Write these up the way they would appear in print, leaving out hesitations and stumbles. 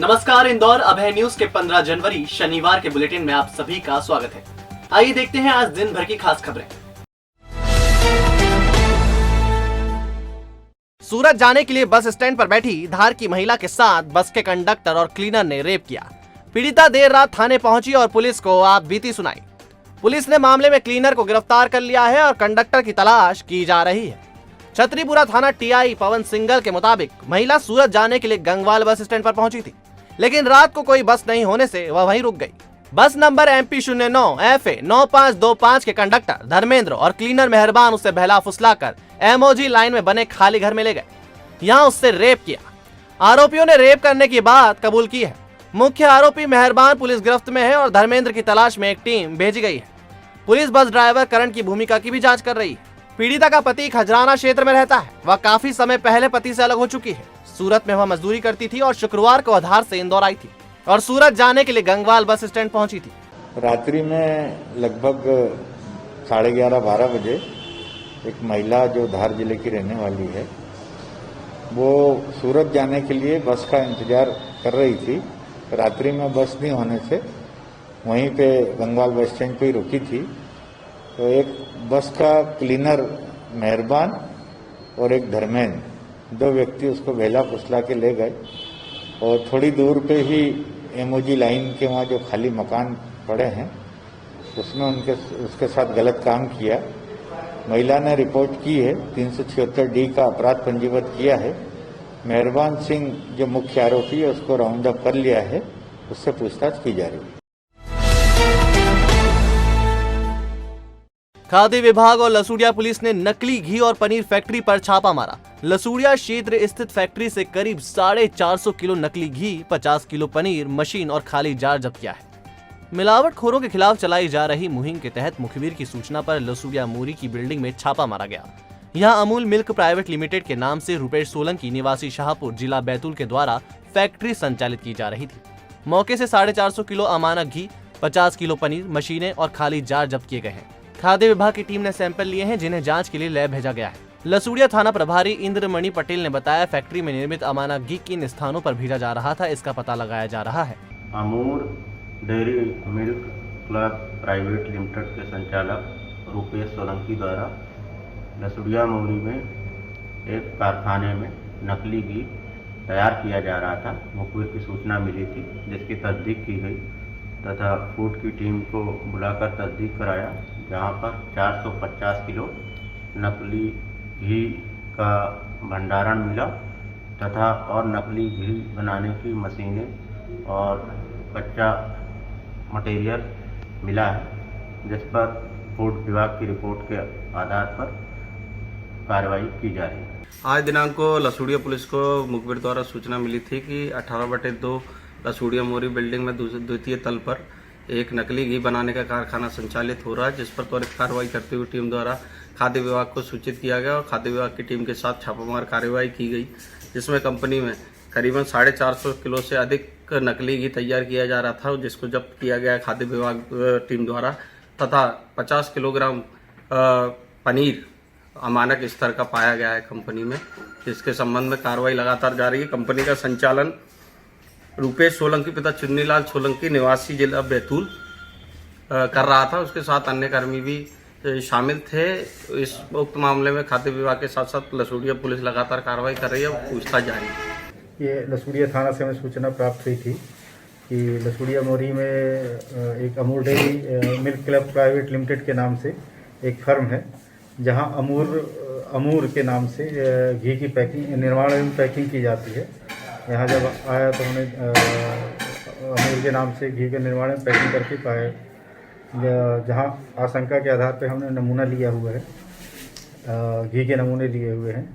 नमस्कार, इंदौर अभय न्यूज के 15 जनवरी शनिवार के बुलेटिन में आप सभी का स्वागत है। आइए देखते हैं आज दिन भर की खास खबरें। सूरत जाने के लिए बस स्टैंड पर बैठी धार की महिला के साथ बस के कंडक्टर और क्लीनर ने रेप किया। पीड़िता देर रात थाने पहुंची और पुलिस को आप बीती सुनाई। पुलिस ने मामले में क्लीनर को गिरफ्तार कर लिया है और कंडक्टर की तलाश की जा रही है। छतरीपुरा थाना टीआई पवन सिंगल के मुताबिक महिला सूरत जाने के लिए गंगवाल बस स्टैंड पर पहुंची थी, लेकिन रात को कोई बस नहीं होने से वह वहीं रुक गई। बस नंबर MP09 FA 9525 के कंडक्टर धर्मेंद्र और क्लीनर मेहरबान उसे बहला फुसलाकर MOG लाइन में बने खाली घर में ले गए। यहाँ उससे रेप किया। आरोपियों ने रेप करने की बात कबूल की है। मुख्य आरोपी मेहरबान पुलिस गिरफ्त में है और धर्मेंद्र की तलाश में एक टीम भेजी गई है। पुलिस बस ड्राइवर करण की भूमिका की भी जांच कर रही है। पीड़िता का पति खजराना क्षेत्र में रहता है। वह काफी समय पहले पति से अलग हो चुकी है। सूरत में वह मजदूरी करती थी और शुक्रवार को आधार से इंदौर आई थी और सूरत जाने के लिए गंगवाल बस स्टैंड पहुंची थी। रात्रि में लगभग 11:30-12 बजे एक महिला जो धार जिले की रहने वाली है, वो सूरत जाने के लिए बस का इंतजार कर रही थी। रात्रि में बस नहीं होने से वहीं पे गंगवाल बस स्टैंड पे ही रुकी थी। तो एक बस का क्लीनर मेहरबान और एक धर्मेंद्र, 2 व्यक्ति उसको बेला फुसला के ले गए और थोड़ी दूर पे ही MOG लाइन के वहाँ जो खाली मकान पड़े हैं उसमें उसके साथ गलत काम किया। महिला ने रिपोर्ट की है, 376D का अपराध पंजीबद्ध किया है। मेहरबान सिंह जो मुख्य आरोपी है उसको राउंड अप कर लिया है, उससे पूछताछ की जा रही है। खाद्य विभाग और लसूड़िया पुलिस ने नकली घी और पनीर फैक्ट्री पर छापा मारा। लसूड़िया क्षेत्र स्थित फैक्ट्री से करीब 450 किलो नकली घी, 50 किलो पनीर, मशीन और खाली जार जब्त किया है। मिलावटखोरों के खिलाफ चलाई जा रही मुहिम के तहत मुखबिर की सूचना पर लसूड़िया मोरी की बिल्डिंग में छापा मारा गया। यहाँ अमूल मिल्क प्राइवेट लिमिटेड के नाम से रुपेश सोलंकी निवासी शाहपुर जिला बैतूल के द्वारा फैक्ट्री संचालित की जा रही थी। मौके से 450 किलो अमानक घी, 50 किलो पनीर, मशीनें और खाली जार जब्त किए गए हैं। खाद्य विभाग की टीम ने सैंपल लिए हैं, जिन्हें जांच के लिए लैब भेजा गया है। लसूड़िया थाना प्रभारी इंद्रमणि पटेल ने बताया, फैक्ट्री में निर्मित अमानक घी किन स्थानों पर भेजा जा रहा था, इसका पता लगाया जा रहा है। Amul dairy milk club private limited के संचालक रुपेश सोलंकी द्वारा लसूड़िया मोरी में एक कारखाने में नकली घी तैयार किया जा रहा था। मुखबिर की सूचना मिली थी, जिसकी तस्दीक की गई तथा फूड की टीम को बुलाकर तस्दीक कराया, जहां पर 450 किलो नकली घी का भंडारण मिला तथा और नकली घी बनाने की मशीनें और कच्चा मटेरियल मिला है, जिस पर फूड विभाग की रिपोर्ट के आधार पर कार्रवाई की जा रही है। आज दिनांक को लसूड़िया पुलिस को मुखबिर द्वारा सूचना मिली थी कि 18/2 लसूड़िया मोरी बिल्डिंग में द्वितीय तल पर एक नकली घी बनाने का कारखाना संचालित हो रहा है, जिस पर त्वरित कार्रवाई करते हुए टीम द्वारा खाद्य विभाग को सूचित किया गया और खाद्य विभाग की टीम के साथ छापामार कार्रवाई की गई, जिसमें कंपनी में करीबन 450 किलो से अधिक नकली घी तैयार किया जा रहा था, जिसको जब्त किया गया खाद्य विभाग टीम द्वारा तथा 50 किलोग्राम पनीर अमानक स्तर का पाया गया है कंपनी में, जिसके संबंध में कार्रवाई लगातार जारी है। कंपनी का संचालन रुपेश सोलंकी पिता चुन्नीलाल सोलंकी निवासी जिला बैतूल कर रहा था। उसके साथ अन्य कर्मी भी शामिल थे। इस उक्त मामले में खाद्य विभाग के साथ साथ लसूड़िया पुलिस लगातार कार्रवाई कर रही है और पूछताछ जारी है। ये लसूड़िया थाना से हमें सूचना प्राप्त हुई थी कि लसूड़िया मोरी में एक Amul dairy milk club private limited के नाम से एक फर्म है, जहां अमूर के नाम से घी की पैकिंग, निर्माण एवं पैकिंग की जाती है। यहाँ जब आया तो हमने अमूल के नाम से घी के निर्माण में पैकिंग करके पाए, जहाँ आशंका के आधार पर हमने नमूना लिया हुआ है, घी के नमूने लिए हुए हैं।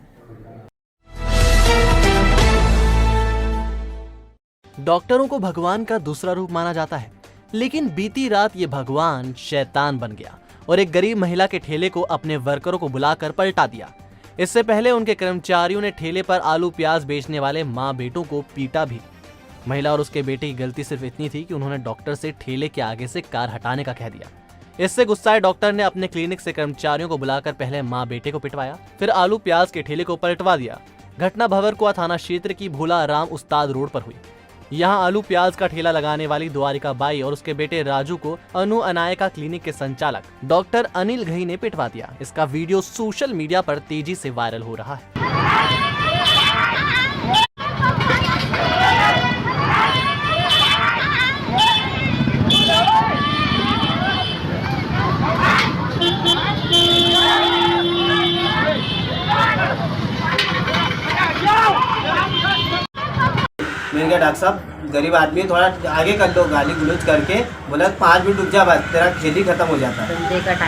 डॉक्टरों को भगवान का दूसरा रूप माना जाता है, लेकिन बीती रात ये भगवान शैतान बन गया और एक गरीब महिला के ठेले को अपने वर्करों को बुलाकर पलटा दिया। इससे पहले उनके कर्मचारियों ने ठेले पर आलू प्याज बेचने वाले माँ बेटों को पीटा भी। महिला और उसके बेटे की गलती सिर्फ इतनी थी कि उन्होंने डॉक्टर से ठेले के आगे से कार हटाने का कह दिया। इससे गुस्साए डॉक्टर ने अपने क्लिनिक से कर्मचारियों को बुलाकर पहले माँ बेटे को पिटवाया, फिर आलू प्याज के ठेले को पलटवा दिया। घटना भंवरकुआ थाना क्षेत्र की भोला राम उस्ताद रोड पर हुई। यहाँ आलू प्याज का ठेला लगाने वाली द्वारिका बाई और उसके बेटे राजू को अनु अनायका क्लिनिक के संचालक डॉक्टर अनिल घई ने पिटवा दिया। इसका वीडियो सोशल मीडिया पर तेजी से वायरल हो रहा है। मैंने कहा डॉक्टर साहब गरीब आदमी है, थोड़ा आगे कर लो, गाली गलौज करके बोला 5 मिनट रुक जा, बस तेरा खेल ही खत्म हो जाता है।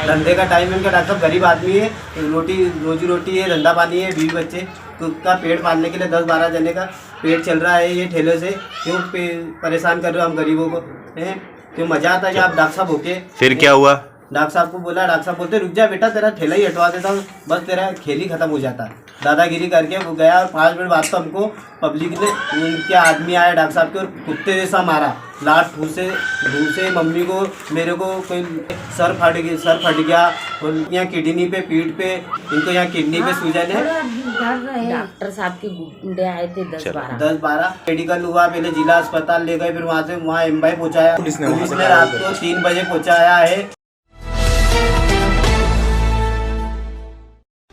धंधे का टाइम। मैंने कहा डॉक्टर साहब गरीब आदमी है, रोजी रोटी है, धंधा पानी है, 20 बच्चे का पेट पालने के लिए 10-12 जने का पेट चल रहा है, ये ठेले से क्यों परेशान कर रहे हो हम गरीबों को? क्यों मजा आता है कि आप डॉक्टर साहब होके? फिर क्या हुआ? डॉक्टर साहब को बोला, डॉक्टर साहब बोलते रुक जा बेटा, तेरा ठेला ही हटवा देता हूँ, बस तेरा खेल ही खत्म हो जाता है। दादागिरी करके वो गया और 5 मिनट बाद तो हमको पब्लिक ने, उनके आदमी आया डॉक्टर साहब के और कुत्ते जैसा मारा, लात ठूसे मम्मी को, मेरे को कोई सर फट गया और यहाँ किडनी पे, पीठ पे, इनको यहाँ किडनी पे सूजन है। डॉक्टर साहब के गुंडे आए थे 10-12 मेडिकल हुआ, पहले जिला अस्पताल ले गए, फिर वहाँ एम्बाई पहुँचाया, पुलिस ने रात को 3 बजे पहुँचाया है।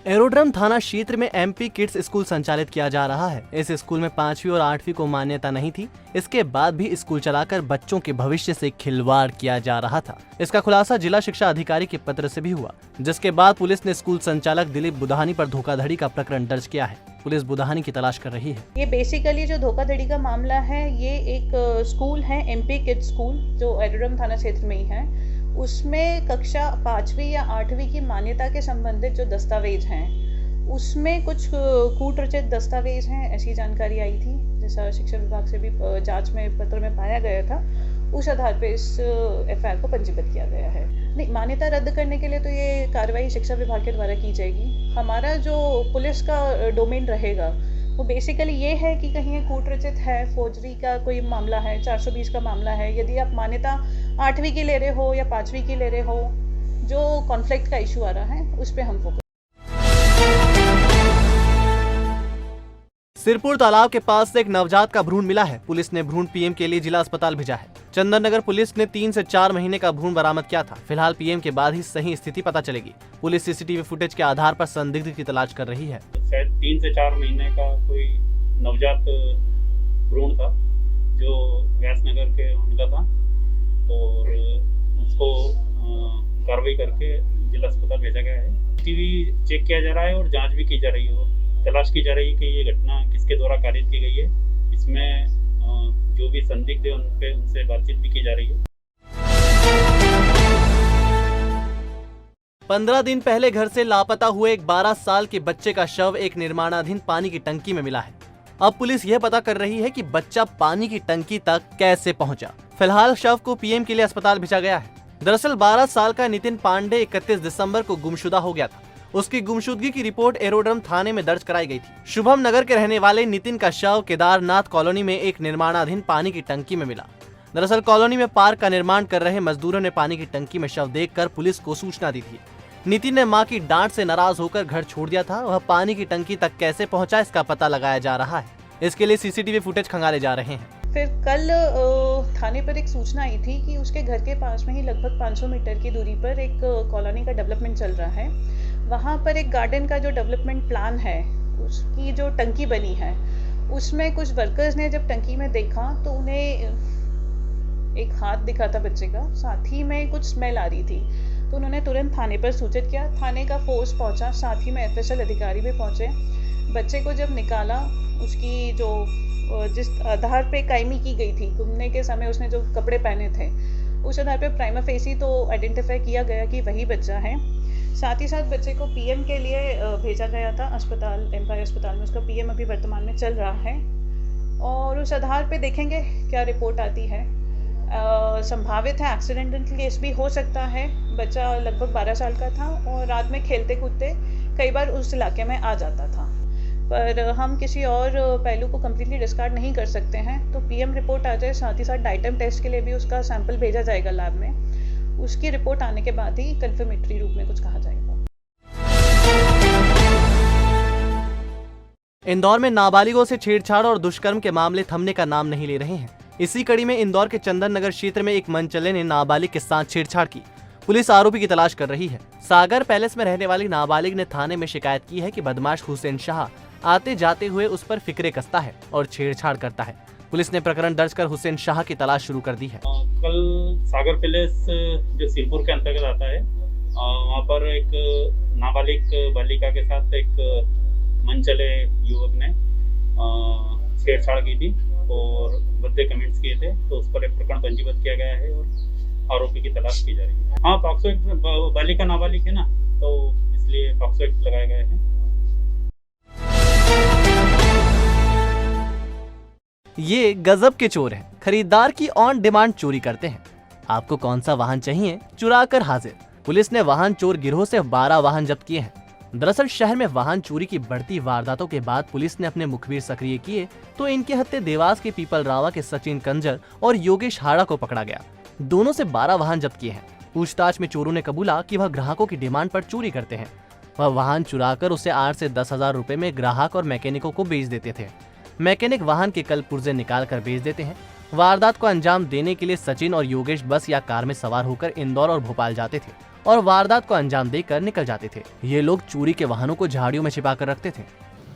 एरोड्रम थाना क्षेत्र में एमपी किड्स स्कूल संचालित किया जा रहा है। इस स्कूल में 5वीं और 8वीं को मान्यता नहीं थी। इसके बाद भी स्कूल चलाकर बच्चों के भविष्य से खिलवाड़ किया जा रहा था। इसका खुलासा जिला शिक्षा अधिकारी के पत्र से भी हुआ, जिसके बाद पुलिस ने स्कूल संचालक दिलीप बुधानी पर धोखाधड़ी का प्रकरण दर्ज किया है। पुलिस बुधानी की तलाश कर रही है। ये बेसिकली जो धोखाधड़ी का मामला है, ये एक स्कूल है एमपी किड्स स्कूल जो एरोड्रम थाना क्षेत्र में ही है। उसमें कक्षा 5वीं या 8वीं की मान्यता के संबंधित जो दस्तावेज हैं, उसमें कुछ कूट रचित दस्तावेज हैं, ऐसी जानकारी आई थी, जैसा शिक्षा विभाग से भी जांच में पत्र में पाया गया था। उस आधार पर इस एफआईआर को पंजीबद्ध किया गया है। नहीं, मान्यता रद्द करने के लिए तो ये कार्रवाई शिक्षा विभाग के द्वारा की जाएगी। हमारा जो पुलिस का डोमेन रहेगा वो बेसिकली ये है कि कहीं कूट रचित है, फौजरी का कोई मामला है, 420 का मामला है। यदि आप मान्यता 8वीं की ले रहे हो या 5वीं की ले रहे हो, जो कॉन्फ्लिक्ट का इशू आ रहा है उस पे हम फोकस। सिरपुर तालाब के पास से एक नवजात का भ्रूण मिला है। पुलिस ने भ्रूण पीएम के लिए जिला अस्पताल भेजा है। चंदन नगर पुलिस ने 3 से 4 महीने का भ्रूण बरामद किया था। फिलहाल पीएम के बाद ही सही स्थिति पता चलेगी। पुलिस सीसीटीवी फुटेज के आधार पर संदिग्ध की तलाश कर रही है। शायद 3 से 4 महीने का कोई नवजात भ्रूण था जो व्यासनगर के उनका था, और उसको कार्रवाई करके जिला अस्पताल भेजा गया है। टीवी चेक किया जा रहा है और जांच भी की जा रही है, तलाश की जा रही है कि ये घटना किसके द्वारा कारित की गई है। इसमें जो भी संदिग्ध है उनसे बातचीत भी की जा रही है। 15 दिन पहले घर से लापता हुए एक 12 साल के बच्चे का शव एक निर्माणाधीन पानी की टंकी में मिला है। अब पुलिस यह पता कर रही है कि बच्चा पानी की टंकी तक कैसे पहुंचा। फिलहाल शव को पीएम के लिए अस्पताल भेजा गया है। दरअसल 12 साल का नितिन पांडे 31 दिसंबर को गुमशुदा हो गया था। उसकी गुमशुदगी की रिपोर्ट एरोड्रम थाने में दर्ज कराई गई थी। शुभम नगर के रहने वाले नितिन का शव केदारनाथ कॉलोनी में एक निर्माणाधीन पानी की टंकी में मिला। दरअसल कॉलोनी में पार्क का निर्माण कर रहे मजदूरों ने पानी की टंकी में शव देखकर पुलिस को सूचना दी थी। नितिन ने मां की डांट से नाराज होकर घर छोड़ दिया था। वह पानी की टंकी तक कैसे पहुंचा, इसका पता लगाया जा रहा है। इसके लिए सीसीटीवी फुटेज खंगाले जा रहे हैं। फिर कल थाने पर एक सूचना आई थी कि उसके घर के पास में ही लगभग 500 मीटर की दूरी पर एक कॉलोनी का डेवलपमेंट चल रहा है। वहाँ पर एक गार्डन का जो डेवलपमेंट प्लान है, उसकी जो टंकी बनी है, उसमें कुछ वर्कर्स ने जब टंकी में देखा तो उन्हें एक हाथ दिखा था बच्चे का, साथ ही में कुछ स्मेल आ रही थी। तो उन्होंने तुरंत थाने पर सूचित किया। थाने का फोर्स पहुंचा, साथ ही में एफएसएल अधिकारी भी पहुंचे। बच्चे को जब निकाला, उसकी जो जिस आधार पे कायमी की गई थी, घूमने के समय उसने जो कपड़े पहने थे, उस आधार पे प्राइमा फेसी तो आइडेंटिफाई किया गया कि वही बच्चा है। साथ ही साथ बच्चे को पीएम के लिए भेजा गया था अस्पताल, एम्पायर अस्पताल में। उसका पीएम अभी वर्तमान में चल रहा है और उस आधार पे देखेंगे क्या रिपोर्ट आती है। संभावित है एक्सीडेंटल केस भी हो सकता है। बच्चा लगभग 12 साल का था और रात में खेलते कूदते कई बार उस इलाके में आ जाता था, पर हम किसी और पहलू को कम्प्लीटली डिस्कार्ड नहीं कर सकते हैं। तो पीएम रिपोर्ट आ जाए, साथ ही साथ डाइटम टेस्ट के लिए भी उसका सैंपल भेजा जाएगा लैब में। उसकी रिपोर्ट आने के बाद ही कंफर्मेटरी रूप में कुछ कहा जाएगा। इंदौर में नाबालिगों से छेड़छाड़ और दुष्कर्म के मामले थमने का नाम नहीं ले रहे हैं। इसी कड़ी में इंदौर के चंदन नगर क्षेत्र में एक मनचले ने नाबालिग के साथ छेड़छाड़ की। पुलिस आरोपी की तलाश कर रही है। सागर पैलेस में रहने वाली नाबालिग ने थाने में शिकायत की है कि बदमाश हुसैन शाह आते जाते हुए उस पर फिक्रे कसता है और छेड़छाड़ करता है। पुलिस ने प्रकरण दर्ज कर हुसैन शाह की तलाश शुरू कर दी है। कल सागर पैलेस जो सिरपुर के अंतर्गत आता है, वहाँ पर एक नाबालिग बालिका के साथ एक मनचले युवक ने छेड़छाड़ की थी और भद्दे कमेंट्स किए थे, तो उस पर एक प्रकरण पंजीबद्ध किया गया है और आरोपी की तलाश की जा रही है। हाँ, पॉक्सो एक्ट, बालिका नाबालिग है ना, तो इसलिए पॉक्सो एक्ट लगाए गए हैं। ये गजब के चोर हैं। खरीदार की ऑन डिमांड चोरी करते हैं। आपको कौन सा वाहन चाहिए, चुरा कर हाजिर। पुलिस ने वाहन चोर गिरोह से 12 वाहन जब्त किए हैं। दरअसल शहर में वाहन चोरी की बढ़ती वारदातों के बाद पुलिस ने अपने मुखबिर सक्रिय किए तो इनके हत्थे देवास के पीपल रावा के सचिन कंजर और योगेश हाड़ा को पकड़ा गया। दोनों से 12 वाहन जब्त किए हैं। पूछताछ में चोरों ने कबूला कि वह ग्राहकों की डिमांड पर चोरी करते हैं। वह वाहन चुराकर उसे 8 से 10,000 रुपए में ग्राहक और मैकेनिकों को बेच देते थे। मैकेनिक वाहन के कल पुर्जे निकाल कर बेच देते हैं। वारदात को अंजाम देने के लिए सचिन और योगेश बस या कार में सवार होकर इंदौर और भोपाल जाते थे और वारदात को अंजाम देकर निकल जाते थे। ये लोग चोरी के वाहनों को झाड़ियों में छिपा कर रखते थे।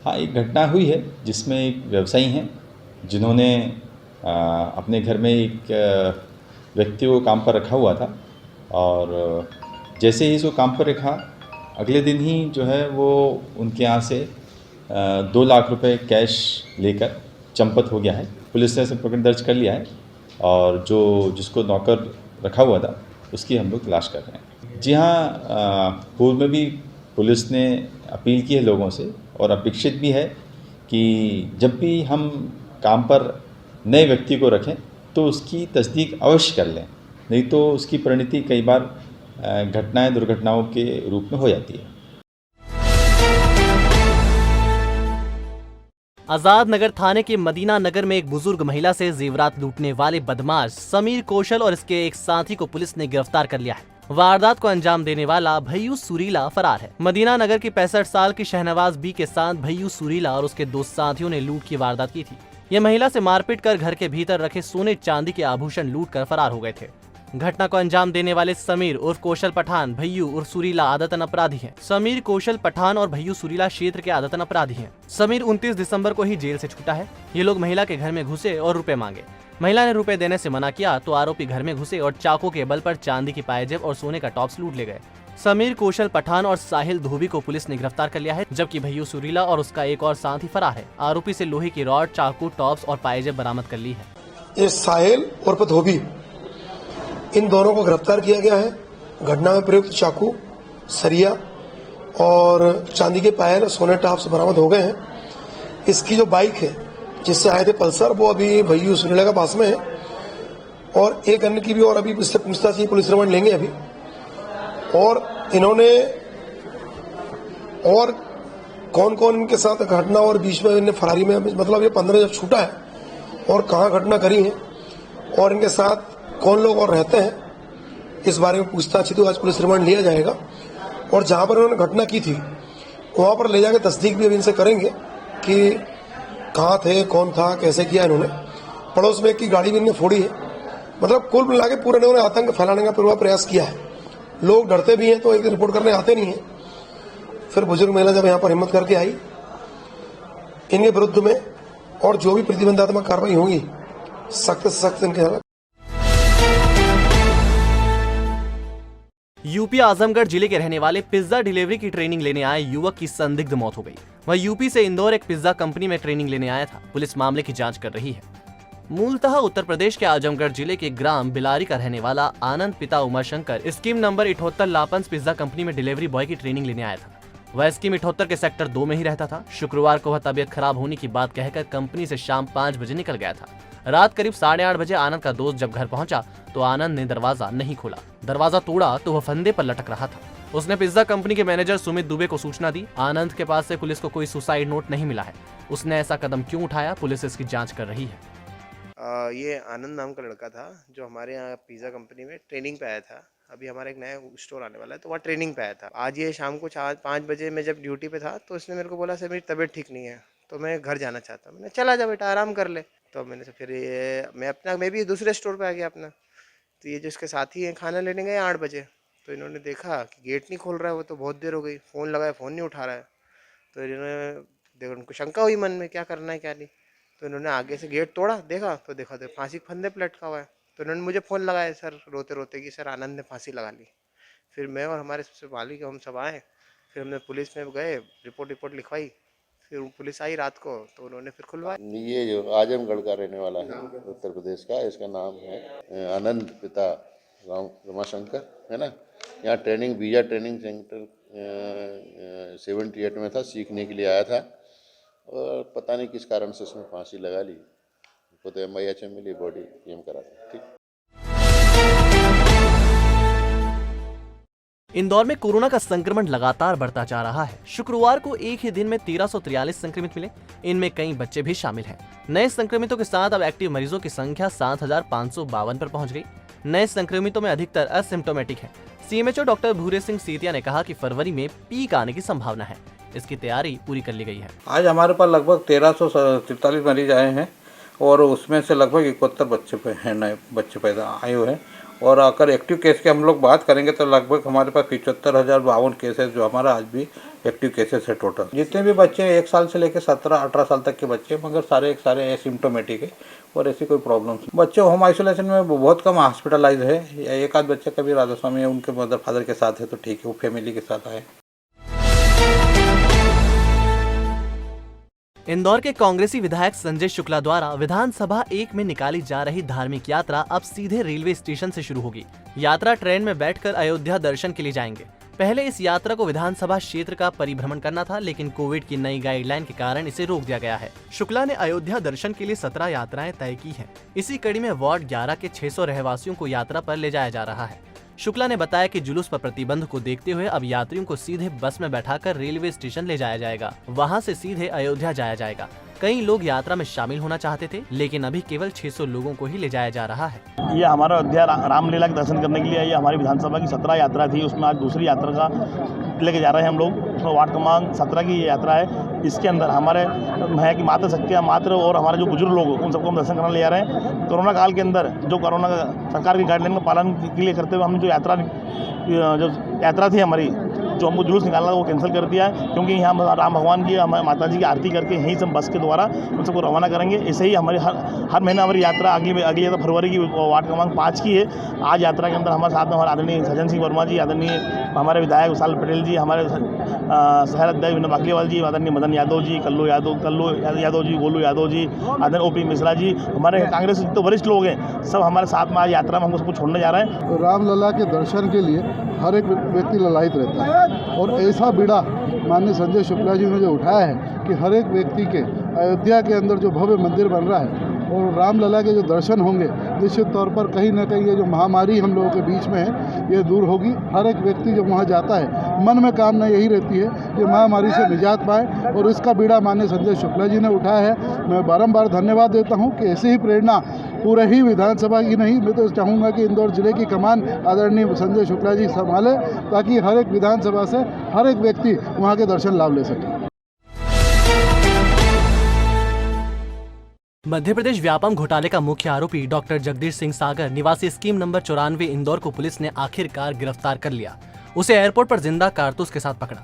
हाँ, एक घटना हुई है जिसमें एक व्यवसायी हैं जिन्होंने अपने घर में एक व्यक्ति को काम पर रखा हुआ था और जैसे ही इसको काम पर रखा, अगले दिन ही जो है वो उनके यहाँ से 2 लाख रुपए कैश लेकर चंपत हो गया है। पुलिस ने प्रकरण दर्ज कर लिया है और जिसको नौकर रखा हुआ था उसकी हम लोग तलाश कर रहे हैं। जी हाँ, पूर्व में भी पुलिस ने अपील की है लोगों से और अपेक्षित भी है कि जब भी हम काम पर नए व्यक्ति को रखें तो उसकी तस्दीक अवश्य कर लें, नहीं तो उसकी परिणति कई बार घटनाएं दुर्घटनाओं के रूप में हो जाती है। आजाद नगर थाने के मदीना नगर में एक बुजुर्ग महिला से जेवरात लूटने वाले बदमाश समीर कौशल और इसके एक साथी को पुलिस ने गिरफ्तार कर लिया है। वारदात को अंजाम देने वाला भैयू सुरीला फरार है। मदीना नगर की 65 साल की शहनवाज बी के साथ भैयू सुरीला और उसके 2 साथियों ने लूट की वारदात की थी। ये महिला से मारपीट कर घर के भीतर रखे सोने चांदी के आभूषण लूट कर फरार हो गए थे। घटना को अंजाम देने वाले समीर उर्फ कौशल पठान, भैयू उर्फ सुरीला आदतन अपराधी हैं। समीर, कौशल पठान और भैयू सुरीला क्षेत्र के आदतन अपराधी हैं। समीर 29 दिसंबर को ही जेल से छूटा है। ये लोग महिला के घर में घुसे और रुपए मांगे। महिला ने रुपए देने से मना किया तो आरोपी घर में घुसे और चाकू के बल पर चांदी की पायजेब और सोने का टॉप्स लूट ले गए। समीर, कौशल पठान और साहिल धोबी को पुलिस ने गिरफ्तार कर लिया है, जबकि भैयू सुरीला और उसका एक और साथी फरार है। आरोपी से लोहे की रॉड, चाकू, टॉप्स और पायजेब बरामद कर ली है। ये साहिल और धोबी, इन दोनों को गिरफ्तार किया गया है। घटना में प्रयुक्त चाकू, सरिया और चांदी के पायल और सोने टॉप्स बरामद हो गए हैं। इसकी जो बाइक है जिससे आए थे पल्सर, वो अभी भैयू सुरीला के पास में है और एक अन्य की भी और अभी इससे पूछताछ की पुलिस रिमांड लेंगे अभी। और इन्होंने और कौन कौन इनके साथ घटना और बीच में इन्हें फरारी में, मतलब ये 15 जब छूटा है और कहाँ घटना करी है और इनके साथ कौन लोग और रहते हैं, इस बारे में पूछताछ तो आज पुलिस रिमांड लिया जाएगा। और जहां पर उन्होंने घटना की थी वहां पर ले जाकर तस्दीक भी अभी इनसे करेंगे कि कहाँ थे, कौन था, कैसे किया इन्होंने। पड़ोस में एक की गाड़ी भी इन्होंने फोड़ी है। मतलब कुल मिला के पूरे इन्होंने आतंक फैलाने का पूरा प्रयास किया है। लोग डरते भी हैं तो एक रिपोर्ट करने आते नहीं है। फिर बुजुर्ग महिला जब यहाँ पर हिम्मत करके आई, इनके विरुद्ध में और जो भी प्रतिबंधात्मक कार्रवाई होगी सख्त से सख्त इनके खिलाफ। यूपी आजमगढ़ जिले के रहने वाले पिज्जा डिलीवरी की ट्रेनिंग लेने आए युवक की संदिग्ध मौत हो गई। वह यूपी से इंदौर एक पिज्जा कंपनी में ट्रेनिंग लेने आया था। पुलिस मामले की जांच कर रही है। मूलतः उत्तर प्रदेश के आजमगढ़ जिले के ग्राम बिलारी का रहने वाला आनंद पिता उमाशंकर स्कीम नंबर 78 लापंस पिज्जा कंपनी में डिलीवरी बॉय की ट्रेनिंग लेने आया था। वह स्कीम 78 के सेक्टर 2 में ही रहता था। शुक्रवार को वह तबियत खराब होने की बात कहकर कंपनी से शाम 5 बजे निकल गया था। रात करीब 8:30 बजे आनंद का दोस्त जब घर पहुंचा तो आनंद ने दरवाजा नहीं खोला। दरवाजा तोड़ा तो वह फंदे पर लटक रहा था। उसने पिज्जा कंपनी के मैनेजर सुमित दुबे को सूचना दी। आनंद के पास से पुलिस को कोई सुसाइड नोट नहीं मिला है। उसने ऐसा कदम क्यों उठाया, पुलिस इसकी जांच कर रही है। ये आनंद नाम का लड़का था जो हमारे यहाँ पिज़्ज़ा कंपनी में ट्रेनिंग पे आया था। अभी हमारा एक नया स्टोर आने वाला है तो वहाँ ट्रेनिंग पे आया था। आज ये शाम को 5 बजे मैं जब ड्यूटी पे था तो इसने मेरे को बोला सर मेरी तबीयत ठीक नहीं है तो मैं घर जाना चाहता हूँ। मैंने चला जा बेटा, आराम कर ले, तो मैंने से फिर ये मैं भी दूसरे स्टोर पे आ गया अपना। तो ये जो इसके साथी हैं खाना लेने गए 8 बजे, तो इन्होंने देखा कि गेट नहीं खोल रहा है, वो तो बहुत देर हो गई, फ़ोन लगाया फ़ोन नहीं उठा रहा है। तो इन्होंने देखो, उनको शंका हुई मन में क्या करना है क्या नहीं, तो इन्होंने आगे से गेट तोड़ा, देखा तो फांसी के फंदे पे लटका हुआ है। तो इन्होंने मुझे फ़ोन लगाया सर रोते रोते कि सर आनंद ने फांसी लगा ली। फिर मैं और हमारे सबसे मालिक हम सब आए, फिर हमने पुलिस में गए, रिपोर्ट लिखवाई, फिर पुलिस आई रात को तो उन्होंने फिर खुलवाया। ये जो आजमगढ़ का रहने वाला है उत्तर प्रदेश का, इसका नाम है आनंद, पिता रमाशंकर, है ना। यहाँ वीजा ट्रेनिंग सेंटर 78 में था, सीखने के लिए आया था और पता नहीं किस कारण से उसने फांसी लगा ली। तो MIH में मिली, बॉडी पीएम करा था। ठीक। इंदौर में कोरोना का संक्रमण लगातार बढ़ता जा रहा है। शुक्रवार को एक ही दिन में 1343 संक्रमित मिले, इनमें कई बच्चे भी शामिल हैं। नए संक्रमितों के साथ अब एक्टिव मरीजों की संख्या 7552 पर पहुंच गई। नए संक्रमितों में अधिकतर असिम्प्टोमेटिक है। CMHO डॉक्टर भूरे सिंह सीतिया ने कहा कि फरवरी में पीक आने की संभावना है, इसकी तैयारी पूरी कर ली गई है। आज हमारे पास लगभग 1343 मरीज आए हैं और उसमें से लगभग 71 बच्चे हैं, नए बच्चे पैदा आए हुए हैं। और अगर एक्टिव केस की हम लोग बात करेंगे तो लगभग हमारे पास 75,052 केसेस जो हमारा आज भी एक्टिव केसेस है टोटल। जितने भी बच्चे 1 साल से लेकर 17-18 साल तक के बच्चे, मगर सारे एसिम्प्टोमेटिक है और ऐसी कोई प्रॉब्लम। बच्चे होम आइसोलेशन में बहुत कम हॉस्पिटलाइज है, एक आध बच्चे कभी राधा स्वामी उनके मदर फादर के साथ है तो ठीक है, वो फैमिली के साथ आए। इंदौर के कांग्रेसी विधायक संजय शुक्ला द्वारा विधानसभा 1 में निकाली जा रही धार्मिक यात्रा अब सीधे रेलवे स्टेशन से शुरू होगी। यात्रा ट्रेन में बैठकर अयोध्या दर्शन के लिए जाएंगे। पहले इस यात्रा को विधानसभा क्षेत्र का परिभ्रमण करना था, लेकिन कोविड की नई गाइडलाइन के कारण इसे रोक दिया गया है। शुक्ला ने अयोध्या दर्शन के लिए 17 यात्राएं तय की हैं। इसी कड़ी में वार्ड 11 के 600 रहवासियों को यात्रा पर ले जाया जा रहा है। शुक्ला ने बताया कि जुलूस पर प्रतिबंध को देखते हुए अब यात्रियों को सीधे बस में बैठाकर रेलवे स्टेशन ले जाया जाएगा, वहां से सीधे अयोध्या जाया जाएगा। कई लोग यात्रा में शामिल होना चाहते थे, लेकिन अभी केवल 600 लोगों को ही ले जाया जा रहा है। ये हमारा अयोध्या रामलीला के दर्शन करने के लिए ये हमारी विधानसभा की 17 यात्रा थी, उसमें आज दूसरी यात्रा का लेके जा रहे हैं हम लोग। उसमें वार्ड क्रमांक 17 की ये यात्रा है। इसके अंदर हमारे है कि मातृ शक्तियाँ मातृ और हमारे जो बुजुर्ग लोग उन सबको हम दर्शन करने ले जा रहे हैं। कोरोना काल के अंदर जो कोरोना सरकार की गाइडलाइन का पालन के लिए करते हुए हमने जो यात्रा थी हमारी, जो हमको जुलूस निकालना था वो कैंसिल कर दिया है, क्योंकि यहाँ राम भगवान की माता जी की आरती करके यहीं से बस के द्वारा उन सबको रवाना करेंगे। ऐसे ही हमारी हर महीना हमारी यात्रा अगली तो फरवरी की वार्ड क्रमांक 5 की है। आज यात्रा के अंदर हमारे साथ में हमारे आदरणीय सज्जन सिंह वर्मा जी, आदरणीय हमारे विधायक विशाल पटेल जी, हमारे शहर अध्यक्ष विनोद बाकलीवाल जी, आदरणीय मदन यादव जी, कल्लू यादव जी, गोलू यादव जी, आदरणीय OP मिश्रा जी, हमारे कांग्रेस तो वरिष्ठ लोग हैं, सब हमारे साथ में आज यात्रा में हमको सबको छोड़ने जा रहे हैं। रामलला के दर्शन के लिए हर एक व्यक्ति ललायित रहता है और ऐसा बीड़ा माननीय संजय शुक्ला जी ने जो उठाया है कि हर एक व्यक्ति के अयोध्या के अंदर जो भव्य मंदिर बन रहा है और रामलला के जो दर्शन होंगे, निश्चित तौर पर कहीं ना कहीं ये जो महामारी हम लोगों के बीच में है ये दूर होगी। हर एक व्यक्ति जब वहाँ जाता है मन में कामना यही रहती है कि महामारी से निजात पाए और इसका बीड़ा माननीय संजय शुक्ला जी ने उठाया है। मैं बारंबार धन्यवाद देता हूँ कि ऐसी ही प्रेरणा पूरे ही विधानसभा की नहीं, मैं तो चाहूँगा कि इंदौर जिले की कमान आदरणीय संजय शुक्ला जी संभाले, ताकि हर एक विधानसभा से हर एक व्यक्ति वहाँ के दर्शन लाभ ले सके। मध्य प्रदेश व्यापम घोटाले का मुख्य आरोपी डॉक्टर जगदीश सिंह सागर निवासी स्कीम नंबर 94 इंदौर को पुलिस ने आखिरकार गिरफ्तार कर लिया। उसे एयरपोर्ट पर जिंदा कारतूस के साथ पकड़ा।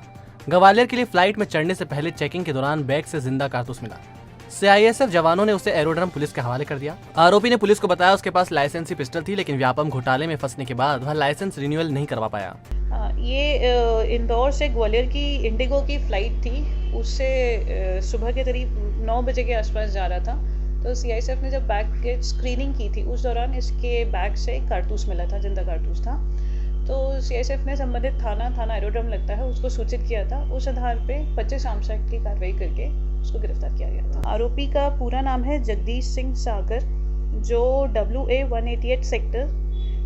ग्वालियर के लिए फ्लाइट में चढ़ने से पहले चेकिंग के दौरान बैग से जिंदा कारतूस मिला। CISF जवानों ने उसे एरोड्रम पुलिस के हवाले कर दिया। आरोपी ने पुलिस को बताया उसके पास लाइसेंसी पिस्टल थी, लेकिन व्यापम घोटाले में फंसने के बाद वह लाइसेंस रिन्यूअल नहीं करवा पाया। ये इंदौर से ग्वालियर की इंडिगो की फ्लाइट थी, उससे सुबह के करीब 9 बजे के आसपास जा रहा था। तो CISF ने जब बैग की स्क्रीनिंग की थी उस दौरान इसके बैग से कारतूस मिला था, जिंदा कारतूस था। तो CISF ने संबंधित थाना एरोड्रम लगता है उसको सूचित किया था। उस आधार पे 25 आर्म्स एक्ट की कार्रवाई करके उसको गिरफ्तार किया गया था। आरोपी का पूरा नाम है जगदीश सिंह सागर, जो WA 188 sector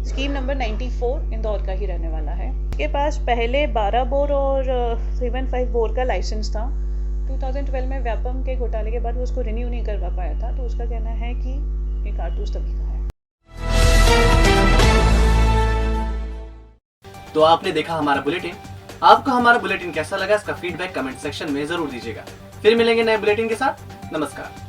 scheme number 94 Indore का ही रहने वाला है। इसके पास पहले 12 बोर और 315 बोर का लाइसेंस था। 2012 में व्यापम के घोटाले के बाद वो उसको रिन्यू नहीं करवा पाया था, तो उसका कहना है कि ये कारतूस तभी का है। तो आपने देखा हमारा बुलेटिन। आपको हमारा बुलेटिन कैसा लगा, इसका फीडबैक कमेंट सेक्शन में जरूर दीजिएगा। फिर मिलेंगे नए बुलेटिन के साथ। नमस्कार।